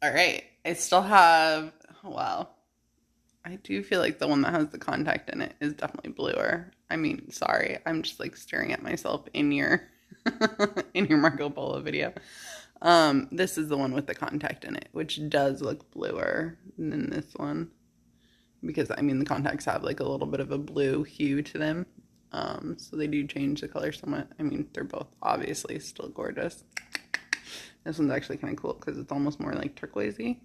All right. I still have, well, I do feel like the one that has the contact in it is definitely bluer. I mean, sorry. I'm just like staring at myself in your in your Marco Polo video. This is the one with the contact in it, which does look bluer than this one. Because I mean the contacts have like a little bit of a blue hue to them. So they do change the color somewhat. I mean, they're both obviously still gorgeous. This one's actually kind of cool because it's almost more like turquoisey.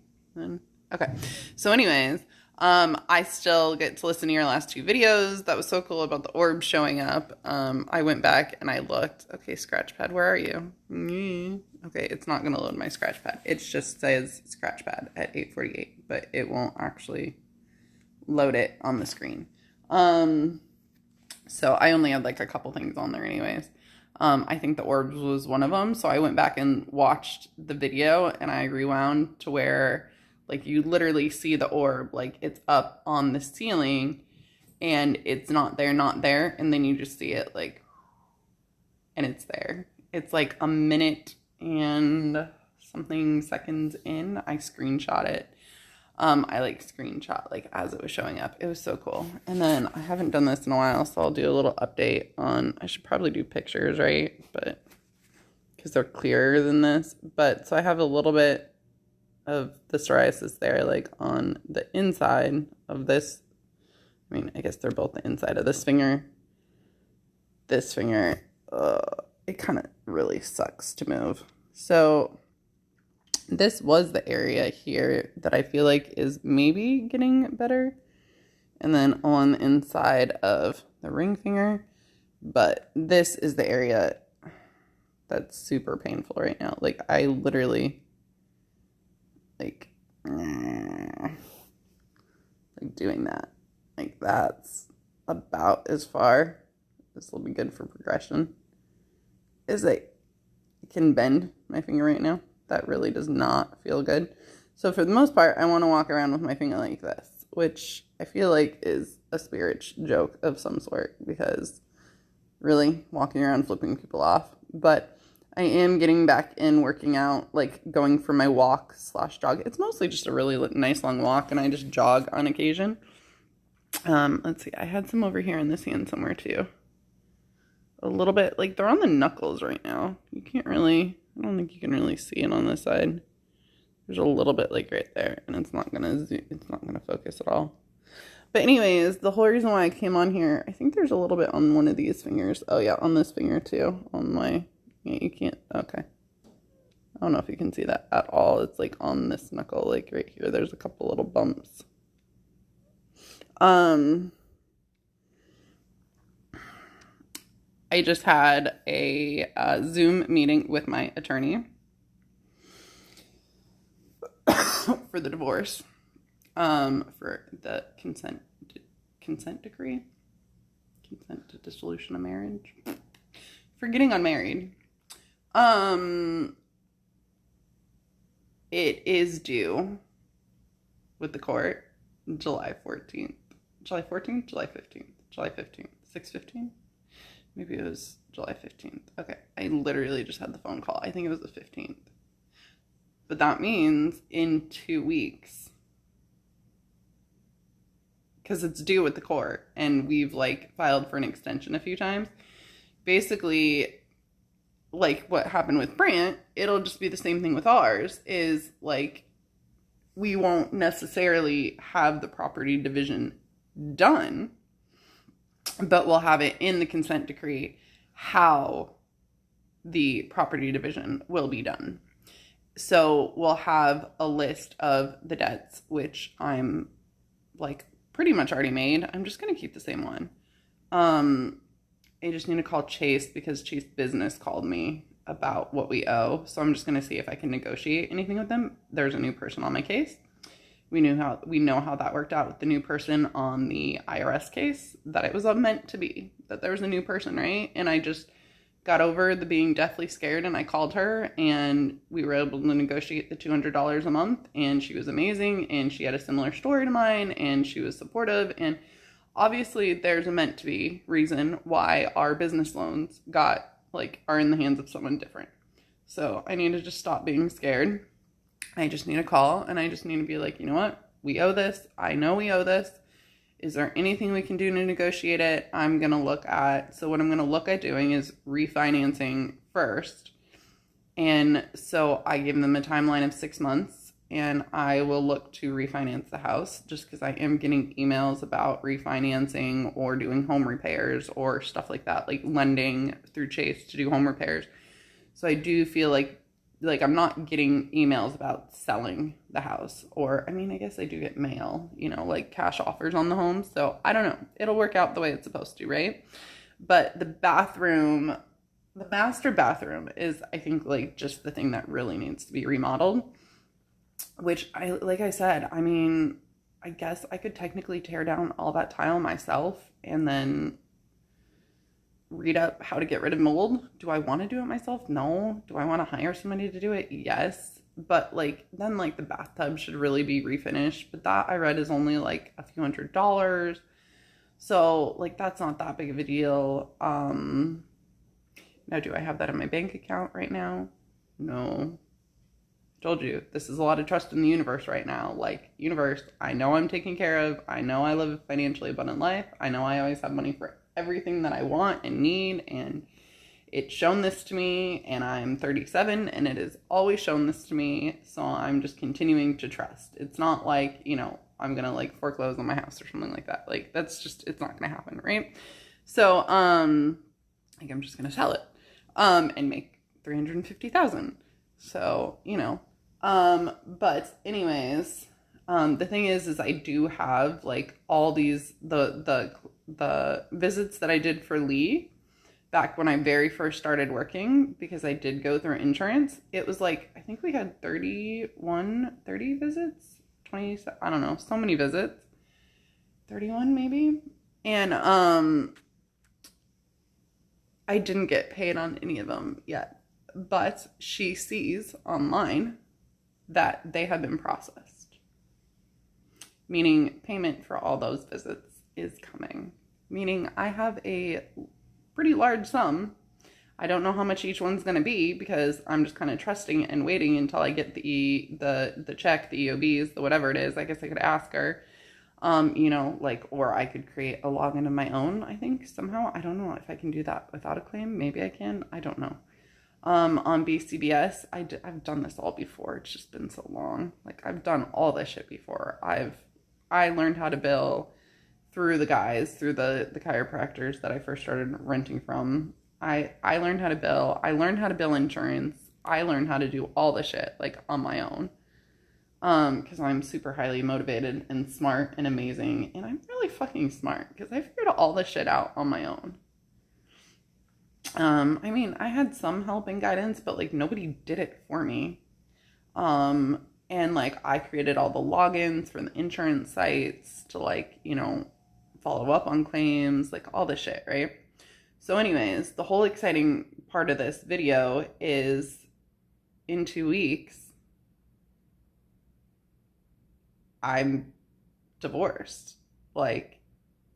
Okay. So anyways, I still get to listen to your last two videos. That was so cool about the orb showing up. I went back and I looked. Okay, Scratchpad, where are you? Okay, it's not going to load my Scratchpad. It just says Scratchpad at 8:48, but it won't actually load it on the screen. So I only had like a couple things on there anyways. I think the orbs was one of them. So I went back and watched the video and I rewound to where like you literally see the orb, like it's up on the ceiling and it's not there. And then you just see it like, and it's there. It's like a minute and something seconds in. I screenshot it. I like screenshot like as it was showing up. It was so cool. And then I haven't done this in a while, so I'll do a little update on, I should probably do pictures, right? But because they're clearer than this. But so I have a little bit of the psoriasis there, like on the inside of this. I mean, I guess they're both the inside of this finger. This finger, it kind of really sucks to move. So this was the area here that I feel like is maybe getting better. And then on the inside of the ring finger. But this is the area that's super painful right now. Like I literally like doing that. Like that's about as far. This will be good for progression. Is it can bend my finger right now. That really does not feel good. So for the most part, I want to walk around with my finger like this, which I feel like is a spirit joke of some sort because really walking around flipping people off. But I am getting back in working out, like going for my walk / jog. It's mostly just a really nice long walk and I just jog on occasion. Let's see. I had some over here in this hand somewhere too. A little bit, like they're on the knuckles right now. You can't really, I don't think you can really see it on this side. There's a little bit like right there and it's not gonna focus at all. But anyways, the whole reason why I came on here, I think there's a little bit on one of these fingers. Oh yeah, on this finger too. On my, yeah, you can't, okay. I don't know if you can see that at all. It's like on this knuckle, like right here. There's a couple little bumps. I just had a Zoom meeting with my attorney for the divorce, for the consent decree, consent to dissolution of marriage, for getting unmarried. It is due with the court July 14th, July 14th, July 15th, July 15th, 6/15. Maybe it was July 15th. Okay, I literally just had the phone call. I think it was the 15th. But that means in 2 weeks. Because it's due with the court. And we've like filed for an extension a few times. Basically, like what happened with Brant, it'll just be the same thing with ours. Is like we won't necessarily have the property division done, but we'll have it in the consent decree how the property division will be done. So we'll have a list of the debts, which I'm like pretty much already made. I'm just going to keep the same one. I just need to call Chase because Chase Business called me about what we owe. So I'm just going to see if I can negotiate anything with them. There's a new person on my case. We know how that worked out with the new person on the IRS case, that it was meant to be, that there was a new person, right? And I just got over the being deathly scared and I called her and we were able to negotiate the $200 a month and she was amazing and she had a similar story to mine and she was supportive. And obviously there's a meant to be reason why our business loans are in the hands of someone different. So I need to just stop being scared. I just need a call, and I just need to be like, you know what? We owe this. I know we owe this. Is there anything we can do to negotiate it? So what I'm going to look at doing is refinancing first. And so I give them a timeline of 6 months, and I will look to refinance the house, just because I am getting emails about refinancing or doing home repairs or stuff like that, like lending through Chase to do home repairs. So I do feel like I'm not getting emails about selling the house, or, I mean, I guess I do get mail, like cash offers on the home. So I don't know. It'll work out the way it's supposed to, right? But the master bathroom is, I think, like just the thing that really needs to be remodeled, which like I said, I mean, I guess I could technically tear down all that tile myself and then read up how to get rid of mold. Do I want to do it myself? No. Do I want to hire somebody to do it? Yes. But then the bathtub should really be refinished. But that, I read, is only like a few $100s. So that's not that big of a deal. Now, do I have that in my bank account right now? No. Told you, this is a lot of trust in the universe right now. Universe, I know I'm taken care of. I know I live a financially abundant life. I know I always have money for everything that I want and need, and it's shown this to me, and I'm 37, and it has always shown this to me, so I'm just continuing to trust. It's not like, I'm gonna foreclose on my house or something like that. That's just, it's not gonna happen, right? So, I'm just gonna sell it, and make $350,000. So, but anyways, the thing is I do have all these, the visits that I did for Lee back when I very first started working, because I did go through insurance. It was I think we had 30 visits, 20, I don't know, so many visits, 31 maybe. And, I didn't get paid on any of them yet, but she sees online that they have been processed, meaning payment for all those visits is coming, meaning I have a pretty large sum. I don't know how much each one's going to be, because I'm just kind of trusting and waiting until I get the check, the EOBs, the whatever it is. I guess I could ask her, or I could create a login of my own, I think, somehow. I don't know if I can do that without a claim. Maybe I can. I don't know. On BCBS, I've done this all before. It's just been so long. I've done all this shit before. I learned how to bill through the guys, through the chiropractors that I first started renting from. I learned how to bill. I learned how to bill insurance. I learned how to do all the shit, on my own. Because I'm super highly motivated and smart and amazing. And I'm really fucking smart, because I figured all this shit out on my own. I mean, I had some help and guidance, but nobody did it for me. And I created all the logins for the insurance sites to follow up on claims, all this shit, right? So anyways, the whole exciting part of this video is in 2 weeks, I'm divorced.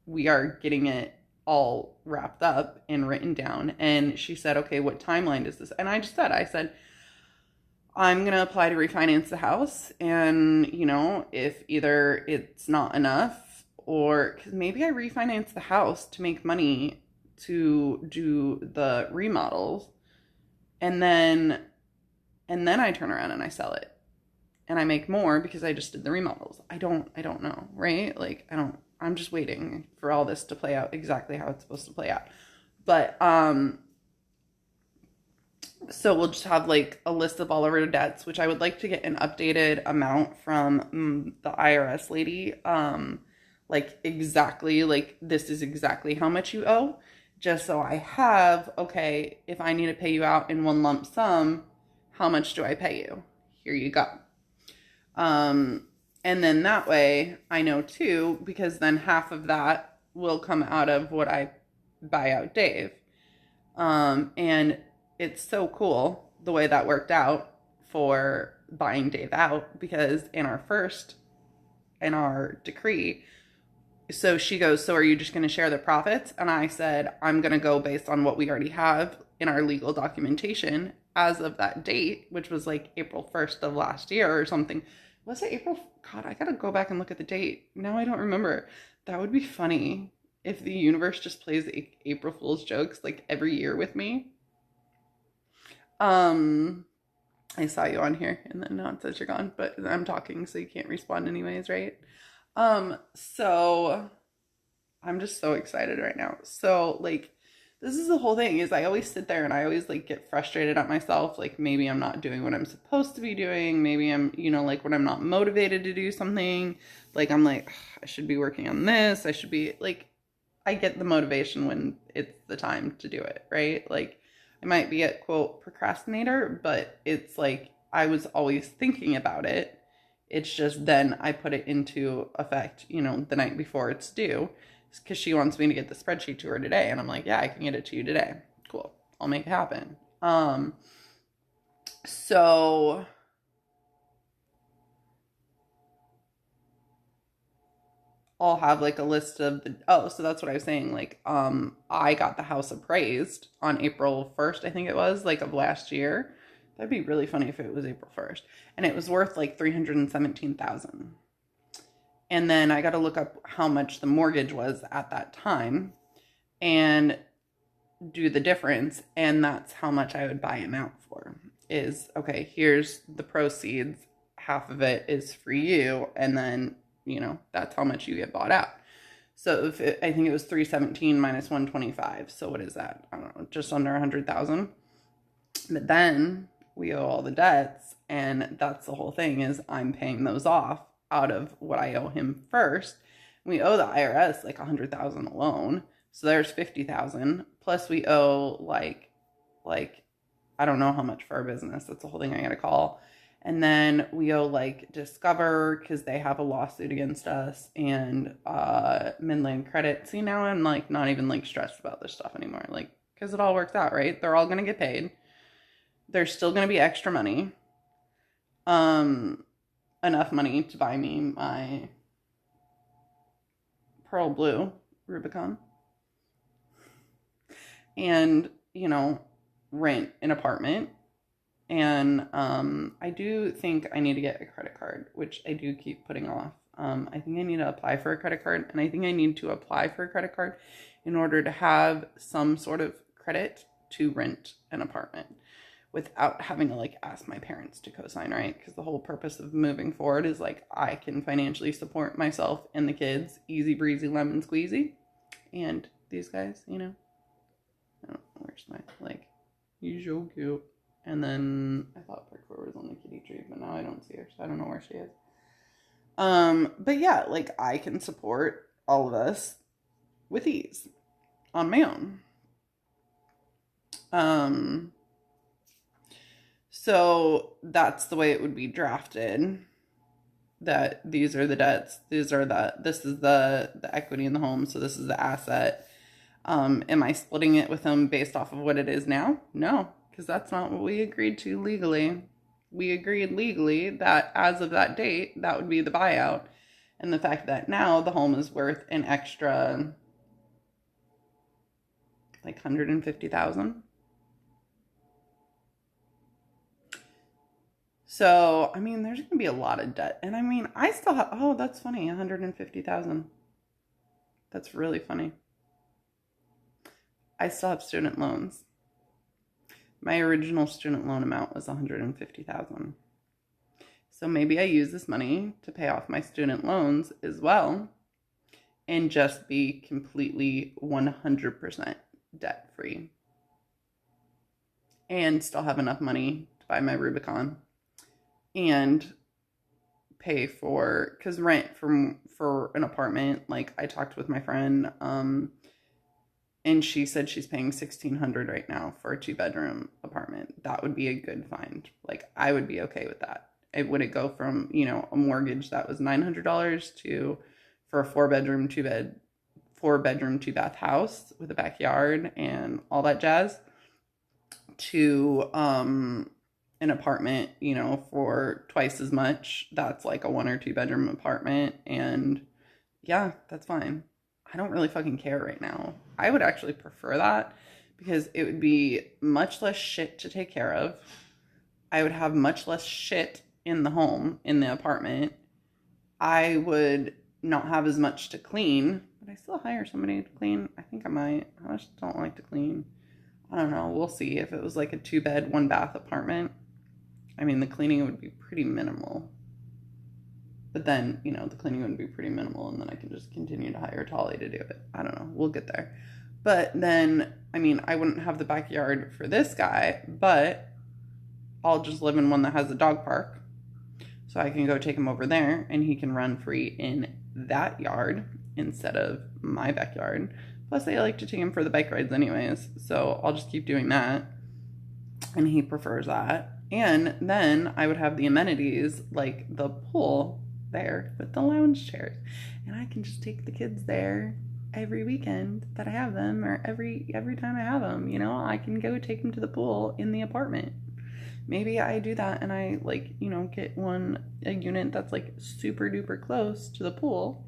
We are getting it all wrapped up and written down. And she said, okay, what timeline is this? And I said, I'm going to apply to refinance the house. And, if either it's not enough, or cause maybe I refinance the house to make money to do the remodels. And then I turn around and I sell it. And I make more because I just did the remodels. I don't know, right? I'm just waiting for all this to play out exactly how it's supposed to play out. But, so we'll just have a list of all of our debts, which I would like to get an updated amount from the IRS lady. Exactly, this is exactly how much you owe. Just so I have, okay, if I need to pay you out in one lump sum, how much do I pay you? Here you go. And then that way I know too, because then half of that will come out of what I buy out Dave. And it's so cool the way that worked out for buying Dave out, because in our decree, so she goes, so are you just going to share the profits? And I said, I'm going to go based on what we already have in our legal documentation. as of that date, which was like April 1st of last year or something. Was it April? God, I gotta go back and look at the date. Now I don't remember. That would be funny if the universe just plays April Fool's jokes like every year with me. Um, I saw you on here and then now it says you're gone, but I'm talking so you can't respond anyways, right? So I'm just so excited right now. So like this is the whole thing is I always sit there and I always like get frustrated at myself. Like maybe I'm not doing what I'm supposed to be doing. Maybe I'm, like when I'm not motivated to do something, like I'm like, I should be working on this. I should be like, I get the motivation when it's the time to do it, right? Like I might be a quote procrastinator, but it's like I was always thinking about it. It's just then I put it into effect, the night before it's due because she wants me to get the spreadsheet to her today. And I'm like, yeah, I can get it to you today. Cool. I'll make it happen. So I'll have like a list of so that's what I was saying. Like, I got the house appraised on April 1st, I think it was, like of last year. That'd be really funny if it was April 1st. And it was worth like $317,000. And then I got to look up how much the mortgage was at that time and do the difference. And that's how much I would buy him out for is, okay, here's the proceeds. Half of it is for you. And then, that's how much you get bought out. So I think it was 317 minus 125. So what is that? I don't know, just under 100,000. But then we owe all the debts. And that's the whole thing is I'm paying those off out of what I owe him first. We owe the IRS like 100,000 alone. So there's 50,000 plus we owe like I don't know how much for our business. That's the whole thing I got to call. And then we owe like Discover because they have a lawsuit against us and Midland Credit. See, now I'm like not even like stressed about this stuff anymore. Like, because it all works out, right? They're all going to get paid. There's still going to be extra money. Enough money to buy me my pearl blue Rubicon. And, rent an apartment. And I do think I need to get a credit card, which I do keep putting off. I think I need to apply for a credit card, and I think I need to apply for a credit card in order to have some sort of credit to rent an apartment without having to like ask my parents to co-sign, right? Because the whole purpose of moving forward is like I can financially support myself and the kids, easy breezy lemon squeezy, and these guys, I don't know, where's my like, you're so cute. And then I thought Parkour was on the kitty tree, but now I don't see her, so I don't know where she is. But yeah, like I can support all of us with ease on my own. So that's the way it would be drafted. That these are the debts, this is the equity in the home, so this is the asset. Am I splitting it with them based off of what it is now? No. Because that's not what we agreed to legally. We agreed legally that as of that date, that would be the buyout. And the fact that now the home is worth an extra, like 150,000. So, I mean, there's going to be a lot of debt. And I mean, I still have, oh, that's funny, 150,000. That's really funny. I still have student loans. My original student loan amount was $150,000. So maybe I use this money to pay off my student loans as well and just be completely 100% debt free and still have enough money to buy my Rubicon and pay for, because rent for an apartment, like I talked with my friend, and she said she's paying $1,600 right now for a 2-bedroom apartment. That would be a good find. Like, I would be okay with that. Would it go from, a mortgage that was $900 to, for a 4-bedroom, 2-bath house with a backyard and all that jazz, to an apartment, for twice as much. That's like a 1 or 2-bedroom apartment. And yeah, that's fine. I don't really fucking care right now. I would actually prefer that because it would be much less shit to take care of. I would have much less shit in the home, in the apartment. I would not have as much to clean. Would I still hire somebody to clean? I think I might. I just don't like to clean. I don't know. We'll see. If it was like a 2-bed, 1-bath apartment, I mean, the cleaning would be pretty minimal. But then, you know, the cleaning would be pretty minimal, and then I can just continue to hire Tolly to do it. I don't know. We'll get there. But then, I mean, I wouldn't have the backyard for this guy, but I'll just live in one that has a dog park. So I can go take him over there, and he can run free in that yard instead of my backyard. Plus, I like to take him for the bike rides anyways, so I'll just keep doing that. And he prefers that. And then I would have the amenities like the pool there with the lounge chairs. And I can just take the kids there every weekend that I have them, or every time I have them, you know, I can go take them to the pool in the apartment. Maybe I do that and I, like, you know, get a unit that's like super duper close to the pool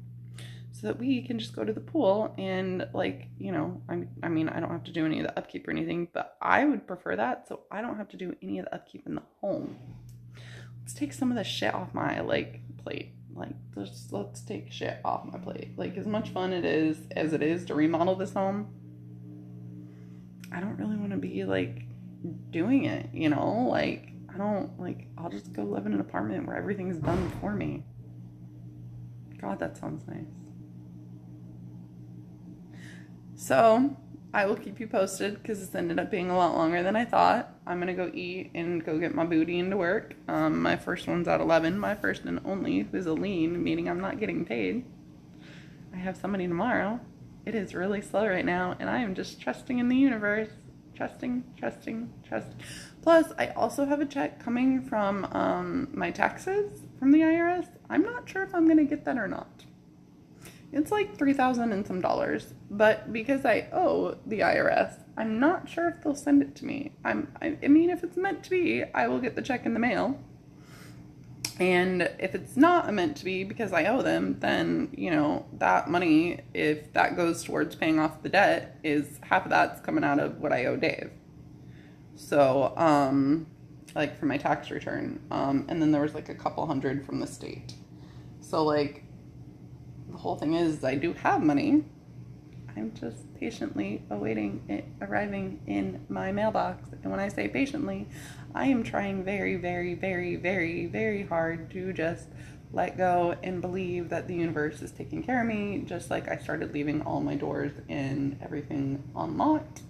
so that we can just go to the pool and, like, you know, I mean, I don't have to do any of the upkeep or anything, but I would prefer that so I don't have to do any of the upkeep in the home. Let's take some of the shit off my, like, plate. Like, let's take shit off my plate. Like, as much fun as it is to remodel this home, I don't really want to be, like, doing it, you know? Like, I'll just go live in an apartment where everything's done for me. God, that sounds nice. So, I will keep you posted because this ended up being a lot longer than I thought. I'm going to go eat and go get my booty into work. My first one's at 11. My first and only, who's a lean, meaning I'm not getting paid. I have somebody tomorrow. It is really slow right now, and I am just trusting in the universe. Trusting. Plus, I also have a check coming from my taxes from the IRS. I'm not sure if I'm going to get that or not. It's like $3,000 and some dollars, but because I owe the IRS, I'm not sure if they'll send it to me. I mean, if it's meant to be, I will get the check in the mail. And if it's not meant to be because I owe them, then, you know, that money, if that goes towards paying off the debt, is half of that's coming out of what I owe Dave. So, like, for my tax return. And then there was like a couple hundred from the state. So, like, the whole thing is I do have money. I'm just patiently awaiting it arriving in my mailbox. And when I say patiently, I am trying very, very, very, very, very hard to just let go and believe that the universe is taking care of me, just like I started leaving all my doors and everything unlocked.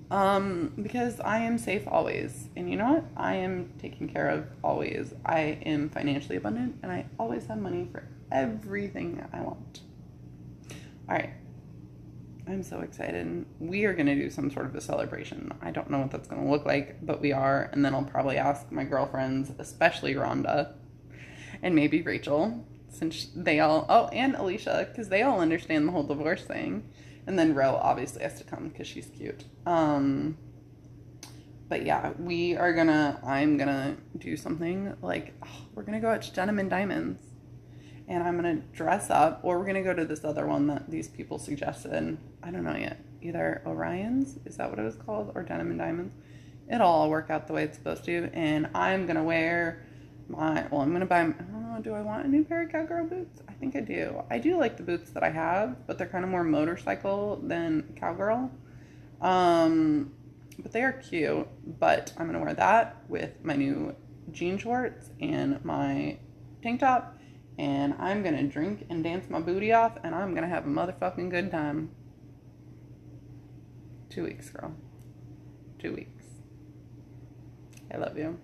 Because I am safe always. And you know what? I am taken care of always. I am financially abundant and I always have money for everything I want. All right. I'm so excited. We are going to do some sort of a celebration. I don't know what that's going to look like, but we are. And then I'll probably ask my girlfriends, especially Rhonda and maybe Rachel, since they all, and Alicia, because they all understand the whole divorce thing. And then Ro obviously has to come because she's cute. But yeah, I'm going to do something like, we're going to go out to Denim and Diamonds. And I'm going to dress up, or we're going to go to this other one that these people suggested. I don't know yet. Either Orion's, is that what it was called? Or Denim and Diamonds. It'll all work out the way it's supposed to. And I'm going to wear I'm going to buy, I don't know, do I want a new pair of cowgirl boots? I think I do. I do like the boots that I have, but they're kind of more motorcycle than cowgirl. But they are cute. But I'm going to wear that with my new jean shorts and my tank top. And I'm going to drink and dance my booty off, and I'm going to have a motherfucking good time. 2 weeks, girl. 2 weeks. I love you.